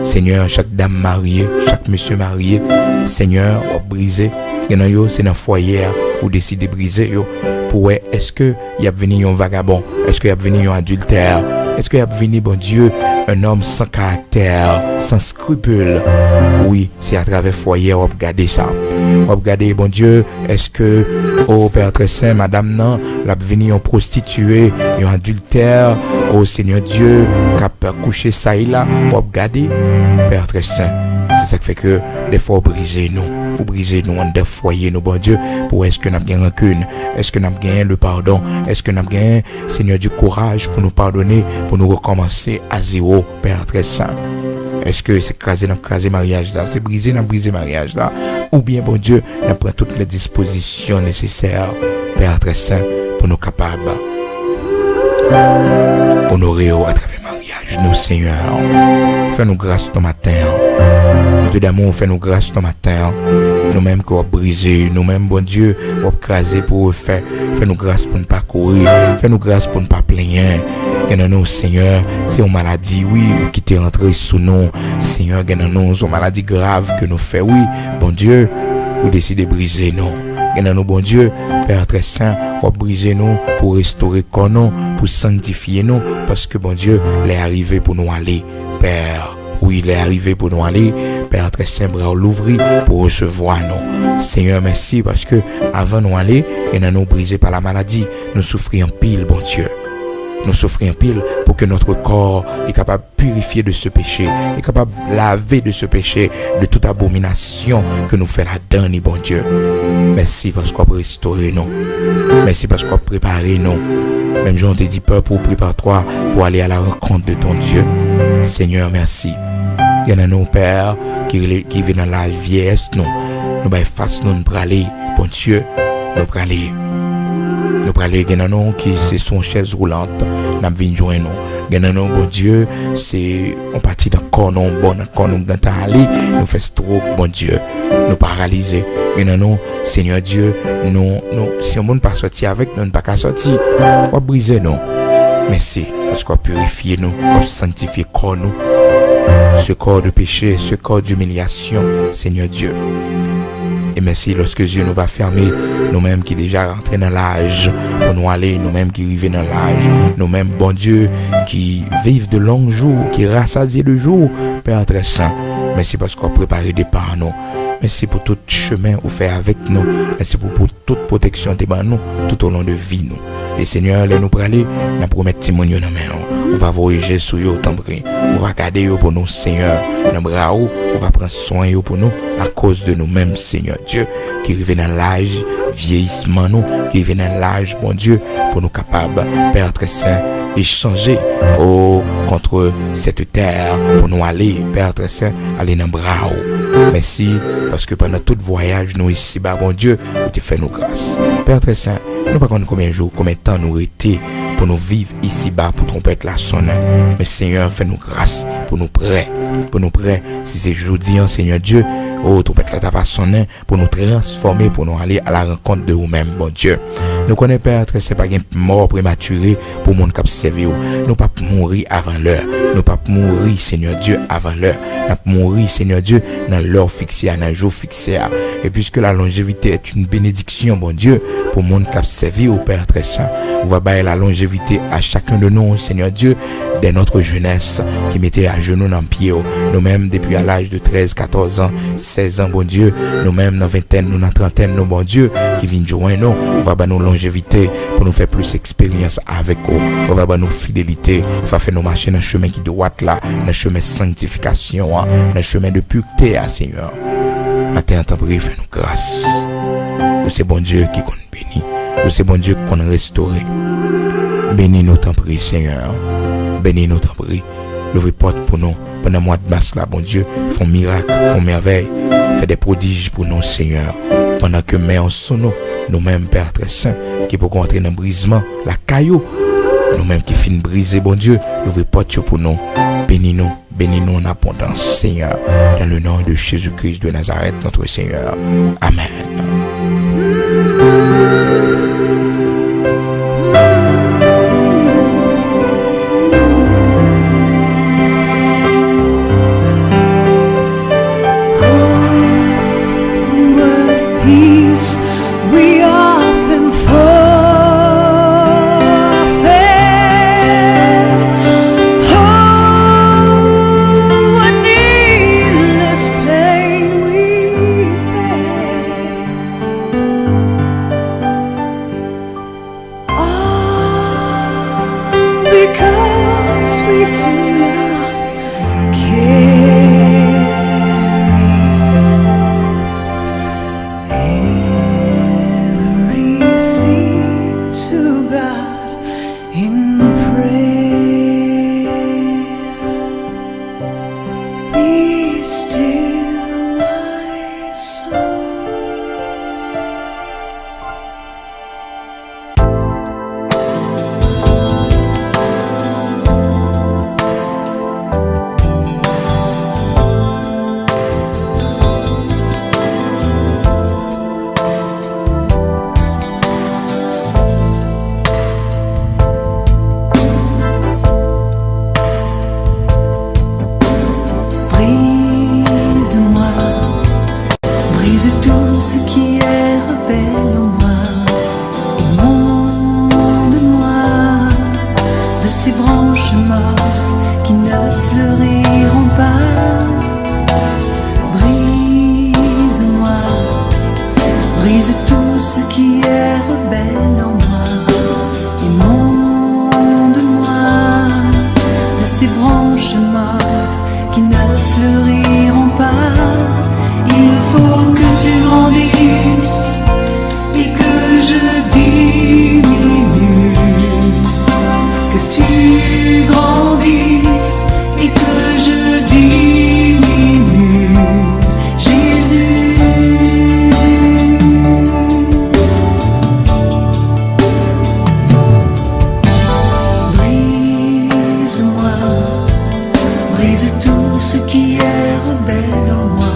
Seigneur, chaque dame mariée, chaque monsieur marié, Seigneur, on briser. Et non, yo, c'est dans le foyer ou décider de briser. Yo. Pour est-ce que y a venu un vagabond? Est-ce qu'il y a venu un adultère? Est-ce qu'il y a venu, bon Dieu, un homme sans caractère, sans scrupule? Oui, c'est à travers le foyer, on va regarder ça. On va regarder, bon Dieu, est-ce que, oh Père très saint, madame, non, l'a venu un prostitué, un adultère, oh Seigneur Dieu, qui a couché ça et là, on va regarder, Père très saint. C'est ça qui fait que des fois, briser nous. Pour briser nous en des foyers, nous, bon Dieu, pour est-ce que nous avons gagné rancune? Est-ce que nous avons gagné le pardon? Est-ce que nous avons gagné, Seigneur, du courage pour nous pardonner, pour nous recommencer à zéro, Père très saint? Est-ce que c'est craser le mariage là? C'est briser le mariage là? Ou bien, bon Dieu, nous prenons toutes les dispositions nécessaires, Père très saint, pour nous capables honorer à travers le mariage, nous, Seigneur. Fais-nous grâce ton matin. Dieu d'amour, fais-nous grâce ton matin. Nous-mêmes qui avons brisé, nous-mêmes, bon Dieu, qui avons crasé pour refaire. Fais-nous grâce pour ne pas courir. Fais-nous grâce pour ne pas plaindre. Gagnons-nous, Seigneur, c'est une maladie, oui, qui t'est rentrée sous nous. Seigneur, gagnons-nous, c'est une maladie grave que nous fait, oui. Bon Dieu, vous décidez de briser nous. Gagnons-nous, bon Dieu, Père très saint, vous briser nous pour restaurer quoi nous, pour sanctifier nous, parce que, bon Dieu, il est arrivé pour nous aller, Père. Oui, il est arrivé pour nous aller, Père très saint, bras l'ouvrir pour recevoir nous. Seigneur, merci, parce que avant nous aller, et nous brisé par la maladie, nous souffrions pile, bon Dieu. Nous souffrions pile pour que notre corps est capable de purifier de ce péché, est capable de laver de ce péché, de toute abomination que nous fait là-dedans, bon Dieu. Merci parce qu'on peut restaurer nous. Merci parce qu'on peut préparer nous. Même Jean te dit, peuple, prépare-toi pour aller à la rencontre de ton Dieu. Seigneur, merci. Il y en a nos pères qui viennent dans l'âge vieillesse, nous face nous pour aller, bon Dieu, nous pour aller. Nous prenons qui c'est son chaise roulante, nous venons joindre nous. Nous, bon Dieu, c'est on partit d'accord, non bon, encore nous gantons aller, nous faisons trop, bon Dieu, nous paralyser. Nous, Seigneur Dieu, nous, si on ne peut pas sortir avec nous, ne pas qu'à sortir, on va briser nous. Merci, parce qu'on purifie nous, on sanctifie corps nous, ce corps de péché, ce corps d'humiliation, Seigneur Dieu. Et merci lorsque Dieu nous va fermer, nous-mêmes qui déjà rentrés dans l'âge, pour nous aller, nous-mêmes qui vivent dans l'âge, nous-mêmes, bon Dieu, qui vivent de longs jours, qui rassasient le jour, Père très saint. Merci parce qu'on a préparé des pas à nous. Merci pour tout chemin qu'on fait avec nous. Merci pour toute protection de nous tout au long de vie nous. Et Seigneur, nous pour aller, nous promettons témoigner dans main. On va voyager sur eux, on va garder eux pour nous, Seigneur. Dans bras, on va prendre soin eux pour nous à cause de nous-mêmes, Seigneur Dieu, qui arrive dans l'âge vieillissement nous, qui arrive dans l'âge, bon Dieu, pour nous capables, Père très saint, échanger contre cette terre pour nous aller, Père très saint, aller dans bras. Merci parce que pendant tout voyage nous ici bas, bon Dieu, vous te fait nos grâces. Père très saint, nous pas combien de jours, combien de temps nous été pour nous vivre ici bas pour trompette la sonne. Mais Seigneur, fais nous grâce pour nous prêts, si c'est jeudi, Seigneur Dieu, trompette la tapa sonne pour nous transformer, pour nous aller à la rencontre de vous-même, bon Dieu. Nous connaissons Père très saint, pas une mort prématurée pour mon cap servir. Nous pas mourir avant l'heure. Nous pas mourir, Seigneur Dieu, avant l'heure. Nous mourir, Seigneur Dieu, dans l'heure fixée, dans le jour fixé. Et puisque la longévité est une bénédiction, bon Dieu, pour mon cap servir au Père très saint, on va bailler la longévité à chacun de nous, Seigneur Dieu, de notre jeunesse qui mettait à genoux dans le pied. Nous-mêmes, depuis à l'âge de 13, 14 ans, 16 ans, bon Dieu, nous-mêmes, dans vingtaine, nous dans trentaine, nous, bon Dieu, qui viennent joindre nous, on va bailler nos longévité pour nous faire plus expérience avec eux. On va bailler nos fidélité, on va faire nos marcher dans le chemin qui doit être là, dans le chemin de sanctification, dans le chemin de pureté, Seigneur. Matin, temps prie, fais-nous grâce. C'est bon Dieu qui compte béni. C'est bon Dieu qu'on a restauré. Bénis-nous, t'en prie, Seigneur. Bénis-nous, t'en prie. L'ouvre porte pour nous. Pendant le mois de mars, là, bon Dieu, font miracle, font merveille. Fais des prodiges pour nous, Seigneur. Pendant que mais en son nous-mêmes, Père très saint, qui peut entrer dans le brisement, la caillou. Nous-mêmes qui finissent briser, bon Dieu, l'ouvre porte pour nous. Bénis-nous en abondance, Seigneur. Dans le nom de Jésus-Christ de Nazareth, notre Seigneur. Amen. peace we often forfeit. Oh, what needless pain we bear. All because we do not carry everything to God in prayer. Be still, my soul. Brise-moi, brise tout ce qui est rebelle en moi, émonde-moi de ces branches mortes qui ne fleuriront pas. Brise-moi, brise tout ce qui est rebelle en moi, émonde-moi de ces branches mortes qui ne fleuriront pas. Il faut que tu grandisses et que je diminue, que tu grandisses et que je diminue, Jésus. Brise-moi, brise tout ce qui est rebelle en moi,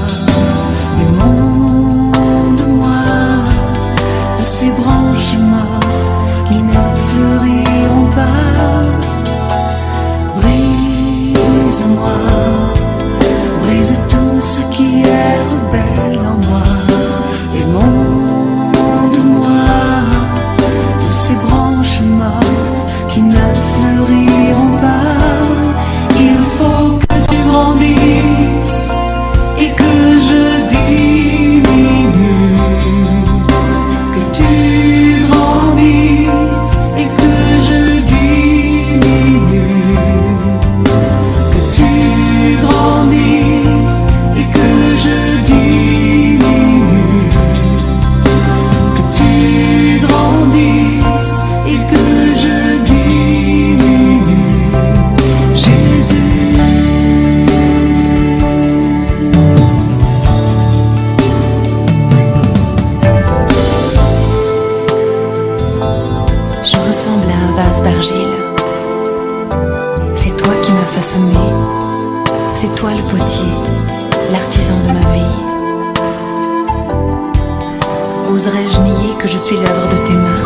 émonde-moi de ces branches mortes qui ne fleuriront pas. Brise-moi, brise tout ce qui est rebelle en moi, émonde-moi de ces branches mortes qui ne fleuriront pas. Il faut que tu grandisses et que je diminue, que tu grandisses et que je diminue, que tu grandisses et que je diminue, que tu grandisses et que je diminue, Jésus. Je ressemble à un vase d'argile. C'est toi qui m'as façonné. C'est toi le potier, l'artisan de ma vie. Oserais-je nier que je suis l'œuvre de tes mains?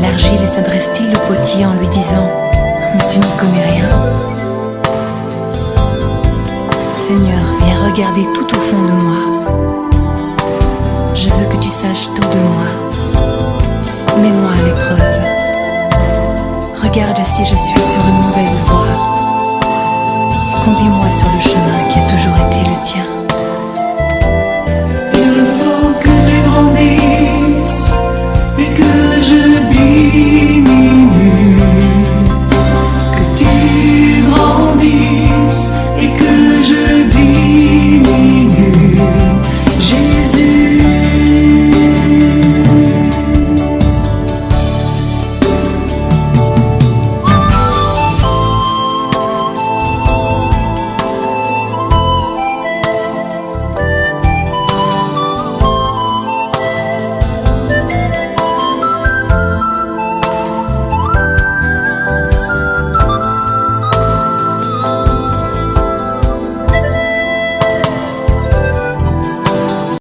L'argile s'adresse-t-il au potier en lui disant « Mais tu n'y connais rien ?» Seigneur, viens regarder tout au fond de moi. Je veux que tu saches tout de moi. Mets-moi à l'épreuve. Regarde si je suis sur une mauvaise